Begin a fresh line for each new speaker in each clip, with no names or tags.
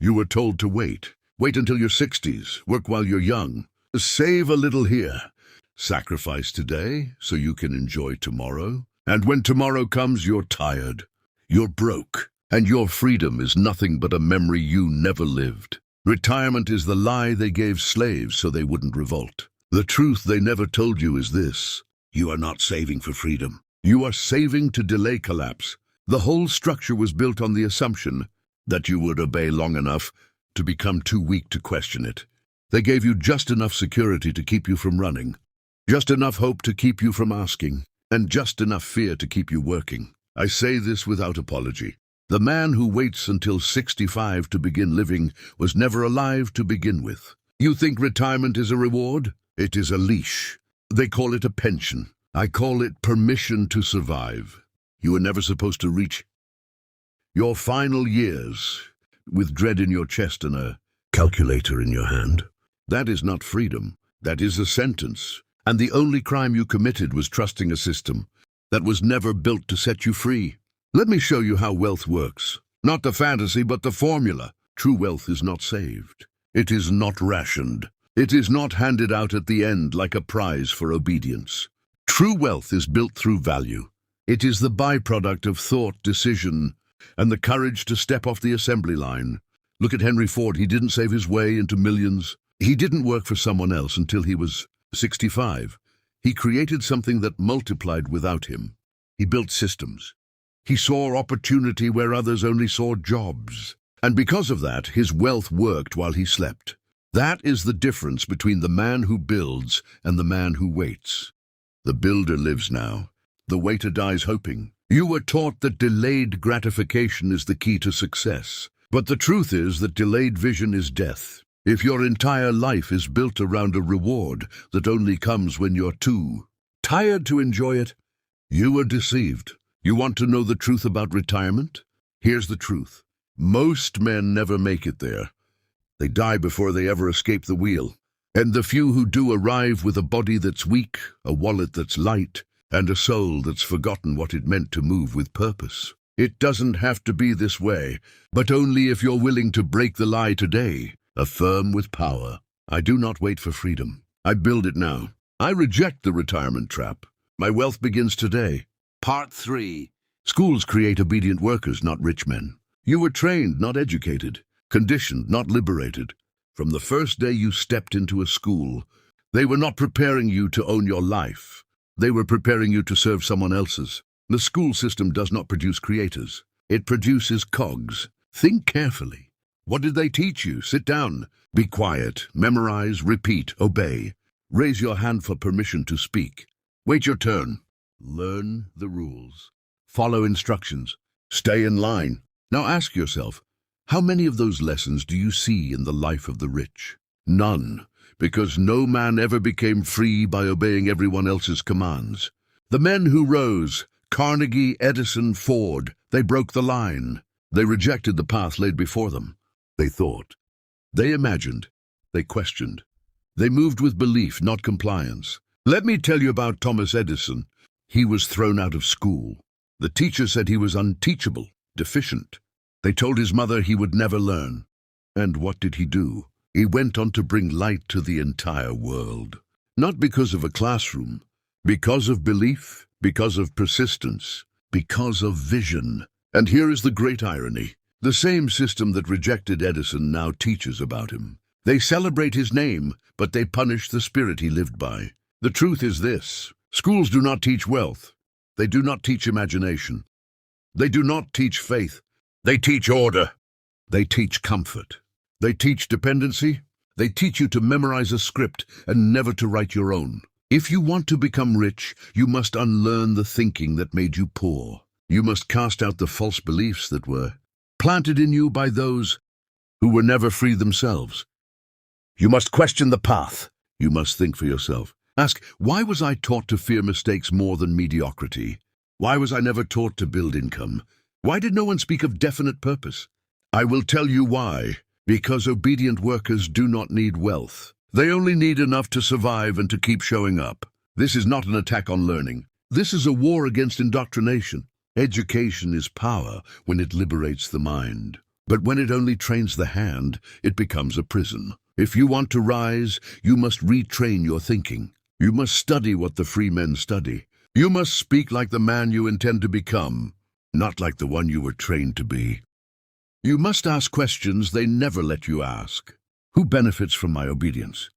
You were told to wait. Wait until your 60s. Work while you're young. Save a little here. Sacrifice today so you can enjoy tomorrow. And when tomorrow comes, you're tired. You're broke. And your freedom is nothing but a memory you never lived. Retirement is the lie they gave slaves so they wouldn't revolt. The truth they never told you is this: you are not saving for freedom. You are saving to delay collapse. The whole structure was built on the assumption that you would obey long enough to become too weak to question it. They gave you just enough security to keep you from running, just enough hope to keep you from asking, and just enough fear to keep you working. I say this without apology. The man who waits until 65 to begin living was never alive to begin with. You think retirement is a reward? It is a leash. They call it a pension. I call it permission to survive. You were never supposed to reach your final years with dread in your chest and a calculator in your hand. That is not freedom. That is a sentence. And the only crime you committed was trusting a system that was never built to set you free. Let me show you how wealth works. Not the fantasy, but the formula. True wealth is not saved. It is not rationed. It is not handed out at the end like a prize for obedience. True wealth is built through value. It is the byproduct of thought, decision, and the courage to step off the assembly line. Look at Henry Ford. He didn't save his way into millions. He didn't work for someone else until he was 65. He created something that multiplied without him. He built systems. He saw opportunity where others only saw jobs. And because of that, his wealth worked while he slept. That is the difference between the man who builds and the man who waits. The builder lives now. The waiter dies hoping. You were taught that delayed gratification is the key to success. But the truth is that delayed vision is death. If your entire life is built around a reward that only comes when you're too tired to enjoy it, you were deceived. You want to know the truth about retirement? Here's the truth. Most men never make it there. They die before they ever escape the wheel. And the few who do arrive with a body that's weak, a wallet that's light, and a soul that's forgotten what it meant to move with purpose. It doesn't have to be this way, but only if you're willing to break the lie today. Affirm with power. I do not wait for freedom. I build it now. I reject the retirement trap. My wealth begins today. Part 3. Schools create obedient workers, not rich men. You were trained, not educated. Conditioned, not liberated. From the first day you stepped into a school, they were not preparing you to own your life. They were preparing you to serve someone else's. The school system does not produce creators. It produces cogs. Think carefully. What did they teach you? Sit down. Be quiet. Memorize. Repeat. Obey. Raise your hand for permission to speak. Wait your turn. Learn the rules. Follow instructions. Stay in line. Now ask yourself, how many of those lessons do you see in the life of the rich? None, because no man ever became free by obeying everyone else's commands. The men who rose, Carnegie, Edison, Ford, they broke the line. They rejected the path laid before them. They thought. They imagined. They questioned. They moved with belief, not compliance. Let me tell you about Thomas Edison. He was thrown out of school. The teacher said he was unteachable, deficient. They told his mother he would never learn. And what did he do? He went on to bring light to the entire world. Not because of a classroom, because of belief, because of persistence, because of vision. And here is the great irony. The same system that rejected Edison now teaches about him. They celebrate his name, but they punish the spirit he lived by. The truth is this: schools do not teach wealth. They do not teach imagination. They do not teach faith. They teach order. They teach comfort. They teach dependency. They teach you to memorize a script and never to write your own. If you want to become rich, you must unlearn the thinking that made you poor. You must cast out the false beliefs that were planted in you by those who were never free themselves. You must question the path. You must think for yourself. Ask, why was I taught to fear mistakes more than mediocrity? Why was I never taught to build income? Why did no one speak of definite purpose? I will tell you why. Because obedient workers do not need wealth. They only need enough to survive and to keep showing up. This is not an attack on learning. This is a war against indoctrination. Education is power when it liberates the mind. But when it only trains the hand, it becomes a prison. If you want to rise, you must retrain your thinking. You must study what the free men study. You must speak like the man you intend to become, not like the one you were trained to be. You must ask questions they never let you ask. Who benefits from my obedience?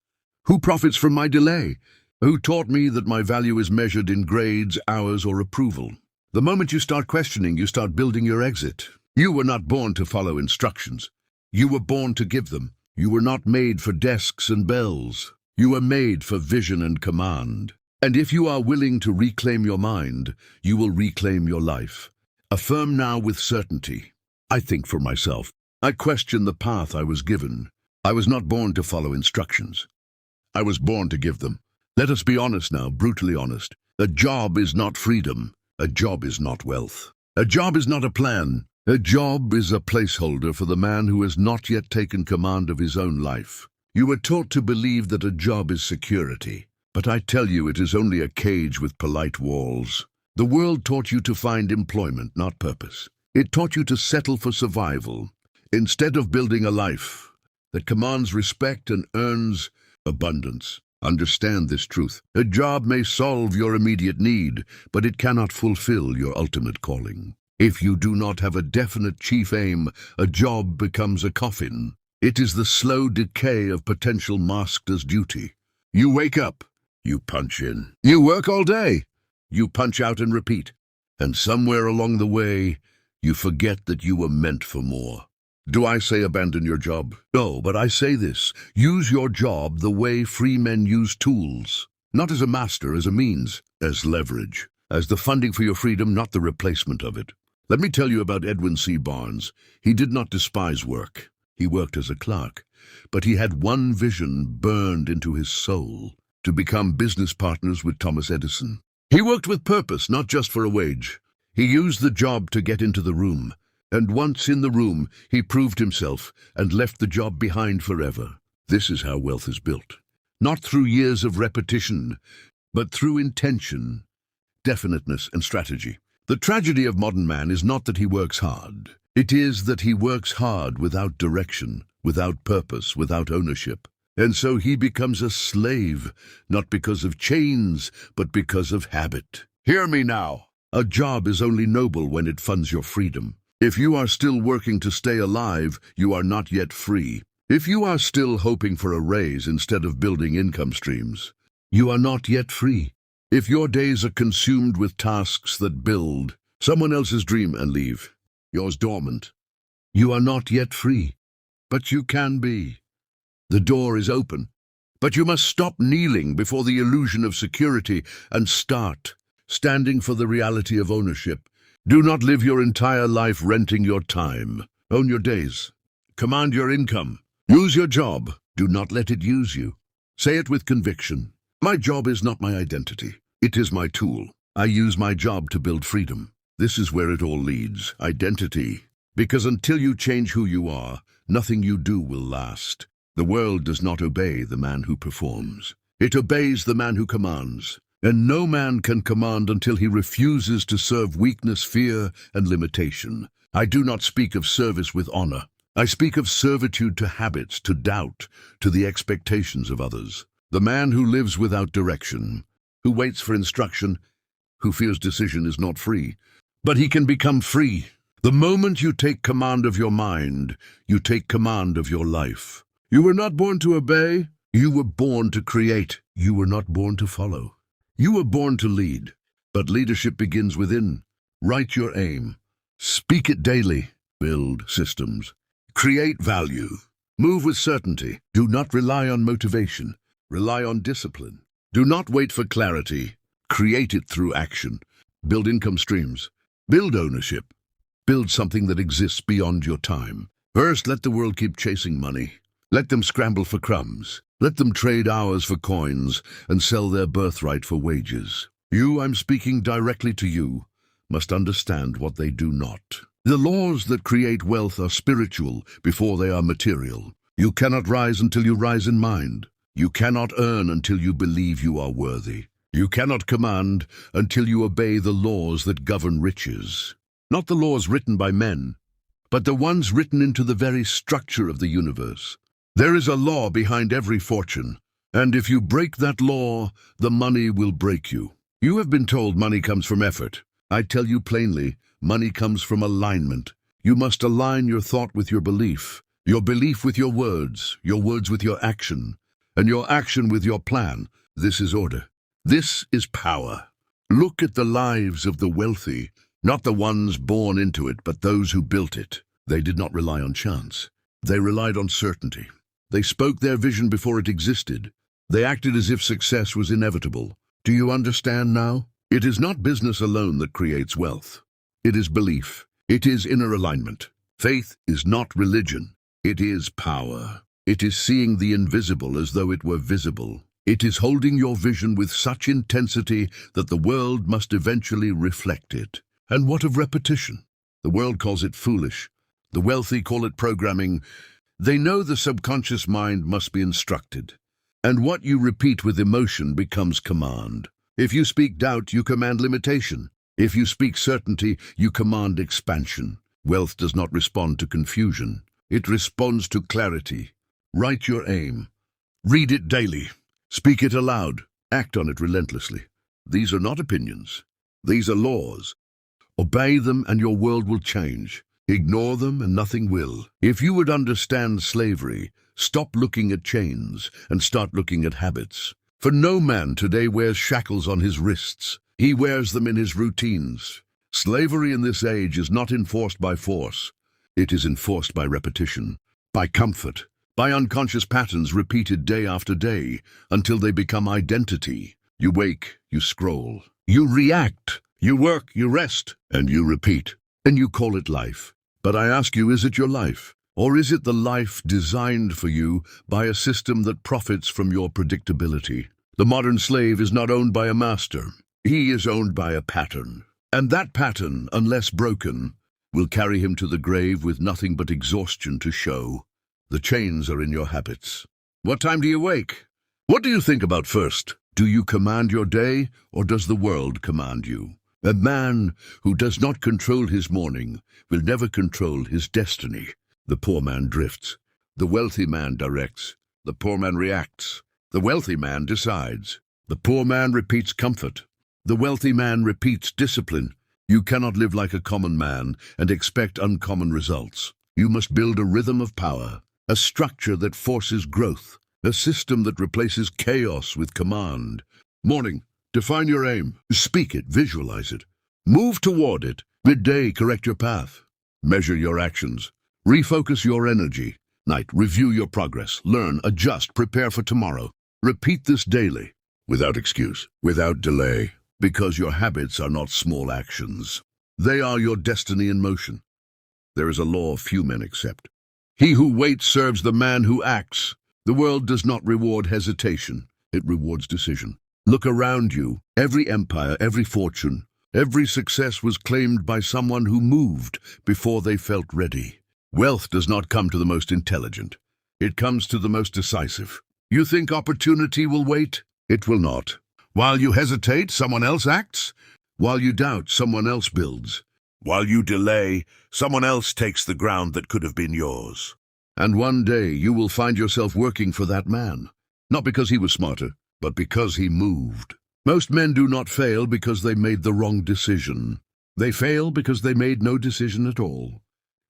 Who profits from my delay? Who taught me that my value is measured in grades, hours, or approval? The moment you start questioning, you start building your exit. You were not born to follow instructions. You were born to give them. You were not made for desks and bells. You were made for vision and command. And if you are willing to reclaim your mind, you will reclaim your life. Affirm now with certainty. I think for myself. I question the path I was given. I was not born to follow instructions. I was born to give them. Let us be honest now, brutally honest. A job is not freedom. A job is not wealth. A job is not a plan. A job is a placeholder for the man who has not yet taken command of his own life. You were taught to believe that a job is security, but I tell you it is only a cage with polite walls. The world taught you to find employment, not purpose. It taught you to settle for survival, instead of building a life that commands respect and earns abundance. Understand this truth. A job may solve your immediate need, but it cannot fulfill your ultimate calling. If you do not have a definite chief aim, a job becomes a coffin. It is the slow decay of potential masked as duty. You wake up, you punch in. You work all day, you punch out and repeat. And somewhere along the way, you forget that you were meant for more. Do I say abandon your job? No, but I say this. Use your job the way free men use tools. Not as a master, as a means, as leverage. As the funding for your freedom, not the replacement of it. Let me tell you about Edwin C. Barnes. He did not despise work. He worked as a clerk. But he had one vision burned into his soul: to become business partners with Thomas Edison. He worked with purpose, not just for a wage. He used the job to get into the room. And once in the room, he proved himself and left the job behind forever. This is how wealth is built. Not through years of repetition, but through intention, definiteness, and strategy. The tragedy of modern man is not that he works hard. It is that he works hard without direction, without purpose, without ownership. And so he becomes a slave, not because of chains, but because of habit. Hear me now. A job is only noble when it funds your freedom. If you are still working to stay alive, you are not yet free. If you are still hoping for a raise instead of building income streams, you are not yet free. If your days are consumed with tasks that build someone else's dream and leave yours dormant, you are not yet free. But you can be. The door is open, but you must stop kneeling before the illusion of security and start standing for the reality of ownership. Do not live your entire life renting your time. Own your days. Command your income. Use your job. Do not let it use you. Say it with conviction. My job is not my identity. It is my tool. I use my job to build freedom. This is where it all leads. Identity. Because until you change who you are, nothing you do will last. The world does not obey the man who performs. It obeys the man who commands. And no man can command until he refuses to serve weakness, fear, and limitation. I do not speak of service with honor. I speak of servitude to habits, to doubt, to the expectations of others. The man who lives without direction, who waits for instruction, who fears decision is not free. But he can become free. The moment you take command of your mind, you take command of your life. You were not born to obey. You were born to create. You were not born to follow. You were born to lead, but leadership begins within. Write your aim. Speak it daily. Build systems. Create value. Move with certainty. Do not rely on motivation. Rely on discipline. Do not wait for clarity. Create it through action. Build income streams. Build ownership. Build something that exists beyond your time. First, let the world keep chasing money. Let them scramble for crumbs. Let them trade hours for coins and sell their birthright for wages. You, I'm speaking directly to you, must understand what they do not. The laws that create wealth are spiritual before they are material. You cannot rise until you rise in mind. You cannot earn until you believe you are worthy. You cannot command until you obey the laws that govern riches. Not the laws written by men, but the ones written into the very structure of the universe. There is a law behind every fortune, and if you break that law, the money will break you. You have been told money comes from effort. I tell you plainly, money comes from alignment. You must align your thought with your belief with your words with your action, and your action with your plan. This is order. This is power. Look at the lives of the wealthy, not the ones born into it, but those who built it. They did not rely on chance. They relied on certainty. They spoke their vision before it existed. They acted as if success was inevitable. Do you understand now? It is not business alone that creates wealth. It is belief. It is inner alignment. Faith is not religion. It is power. It is seeing the invisible as though it were visible. It is holding your vision with such intensity that the world must eventually reflect it. And what of repetition? The world calls it foolish. The wealthy call it programming. They know the subconscious mind must be instructed. And what you repeat with emotion becomes command. If you speak doubt, you command limitation. If you speak certainty, you command expansion. Wealth does not respond to confusion. It responds to clarity. Write your aim. Read it daily. Speak it aloud. Act on it relentlessly. These are not opinions. These are laws. Obey them and your world will change. Ignore them and nothing will. If you would understand slavery, stop looking at chains and start looking at habits. For no man today wears shackles on his wrists. He wears them in his routines. Slavery in this age is not enforced by force. It is enforced by repetition, by comfort, by unconscious patterns repeated day after day until they become identity. You wake, you scroll, you react, you work, you rest, and you repeat. And you call it life. But I ask you, is it your life? Or is it the life designed for you by a system that profits from your predictability? The modern slave is not owned by a master. He is owned by a pattern. And that pattern, unless broken, will carry him to the grave with nothing but exhaustion to show. The chains are in your habits. What time do you wake? What do you think about first? Do you command your day, or does the world command you? A man who does not control his morning will never control his destiny. The poor man drifts. The wealthy man directs. The poor man reacts. The wealthy man decides. The poor man repeats comfort. The wealthy man repeats discipline. You cannot live like a common man and expect uncommon results. You must build a rhythm of power, a structure that forces growth, a system that replaces chaos with command. Morning, define your aim. Speak it, visualize it. Move toward it. Midday, correct your path. Measure your actions. Refocus your energy. Night, review your progress. Learn, adjust, prepare for tomorrow. Repeat this daily, without excuse, without delay. Because your habits are not small actions. They are your destiny in motion. There is a law few men accept. He who waits serves the man who acts. The world does not reward hesitation. It rewards decision. Look around you. Every empire, every fortune, every success was claimed by someone who moved before they felt ready. Wealth does not come to the most intelligent. It comes to the most decisive. You think opportunity will wait? It will not. While you hesitate, someone else acts. While you doubt, someone else builds. While you delay, someone else takes the ground that could have been yours. And one day you will find yourself working for that man, not because he was smarter, but because he moved. Most men do not fail because they made the wrong decision. They fail because they made no decision at all.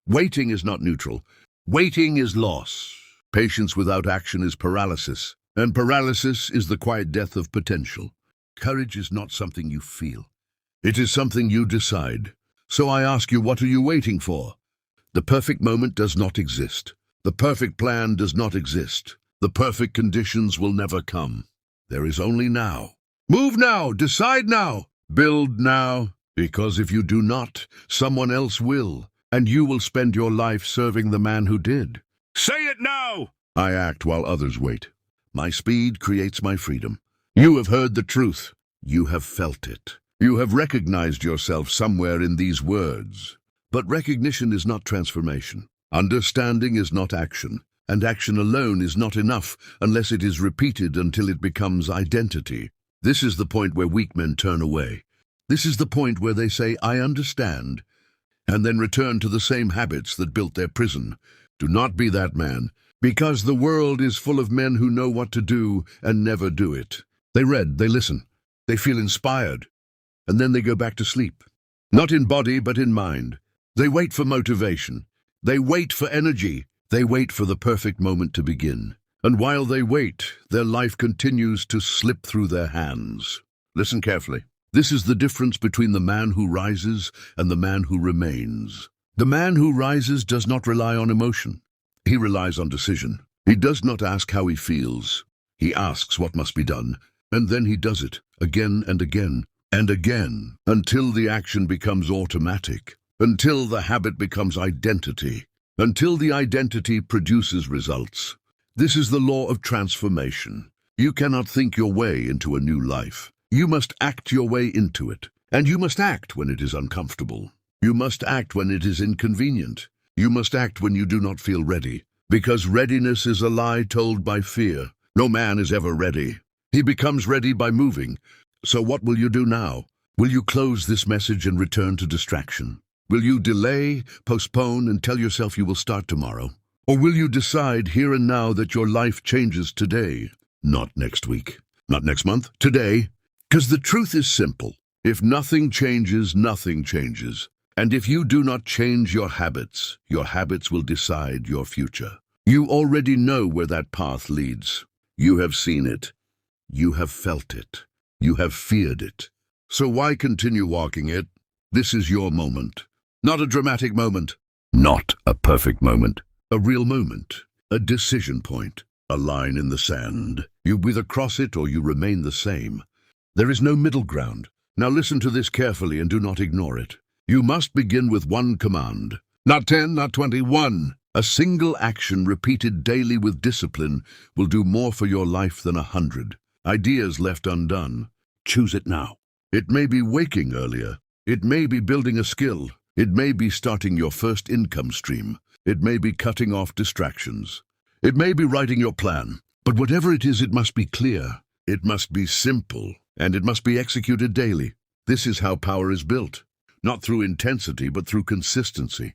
Waiting is not neutral. Waiting is loss. Patience without action is paralysis. And paralysis is the quiet death of potential. Courage is not something you feel. It is something you decide. So I ask you, what are you waiting for? The perfect moment does not exist. The perfect plan does not exist. The perfect conditions will never come. There is only now. Move now, decide now, build now. Because if you do not, someone else will, and you will spend your life serving the man who did. Say it now! I act while others wait. My speed creates my freedom. You have heard the truth. You have felt it. You have recognized yourself somewhere in these words. But recognition is not transformation. Understanding is not action. And action alone is not enough unless it is repeated until it becomes identity. This is the point where weak men turn away. This is the point where they say, I understand, and then return to the same habits that built their prison. Do not be that man, because the world is full of men who know what to do and never do it. They read, they listen, they feel inspired, and then they go back to sleep. Not in body, but in mind. They wait for motivation. They wait for energy. They wait for the perfect moment to begin. And while they wait, their life continues to slip through their hands. Listen carefully. This is the difference between the man who rises and the man who remains. The man who rises does not rely on emotion. He relies on decision. He does not ask how he feels. He asks what must be done, and then he does it again and again and again until the action becomes automatic, until the habit becomes identity, until the identity produces results. This is the law of transformation. You cannot think your way into a new life. You must act your way into it, and you must act when it is uncomfortable. You must act when it is inconvenient. You must act when you do not feel ready, because readiness is a lie told by fear. No man is ever ready. He becomes ready by moving. So what will you do now? Will you close this message and return to distraction? Will you delay, postpone, and tell yourself you will start tomorrow? Or will you decide here and now that your life changes today? Not next week, not next month, today. Because the truth is simple. If nothing changes, nothing changes. And if you do not change your habits will decide your future. You already know where that path leads. You have seen it. You have felt it. You have feared it. So why continue walking it? This is your moment. Not a dramatic moment. Not a perfect moment. A real moment. A decision point. A line in the sand. You either cross it or you remain the same. There is no middle ground. Now listen to this carefully and do not ignore it. You must begin with one command. Not 10, not 21. A single action repeated daily with discipline will do more for your life than 100. Ideas left undone. Choose it now. It may be waking earlier. It may be building a skill. It may be starting your first income stream. It may be cutting off distractions. It may be writing your plan. But whatever it is, it must be clear. It must be simple. And it must be executed daily. This is how power is built. Not through intensity, but through consistency.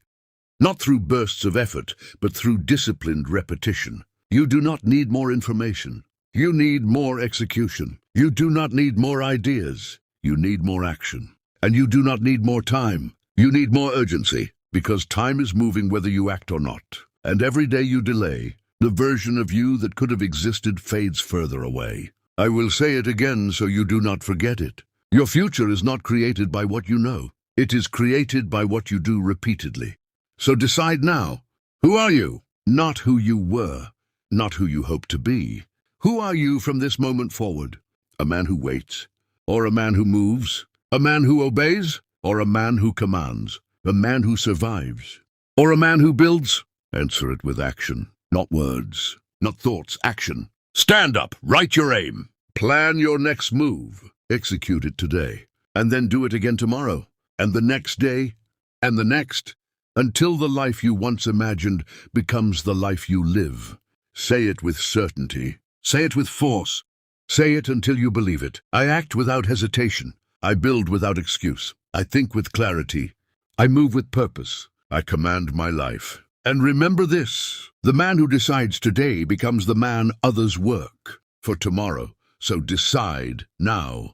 Not through bursts of effort, but through disciplined repetition. You do not need more information. You need more execution. You do not need more ideas. You need more action. And you do not need more time. You need more urgency, because time is moving whether you act or not. And every day you delay, the version of you that could have existed fades further away. I will say it again so you do not forget it. Your future is not created by what you know. It is created by what you do repeatedly. So decide now. Who are you? Not who you were. Not who you hope to be. Who are you from this moment forward? A man who waits? Or a man who moves? A man who obeys? Or a man who commands? A man who survives? Or a man who builds? Answer it with action. Not words. Not thoughts. Action. Stand up. Write your aim. Plan your next move. Execute it today. And then do it again tomorrow. And the next day. And the next. Until the life you once imagined becomes the life you live. Say it with certainty. Say it with force. Say it until you believe it. I act without hesitation. I build without excuse. I think with clarity. I move with purpose. I command my life. And remember this, the man who decides today becomes the man others work for tomorrow. So decide now.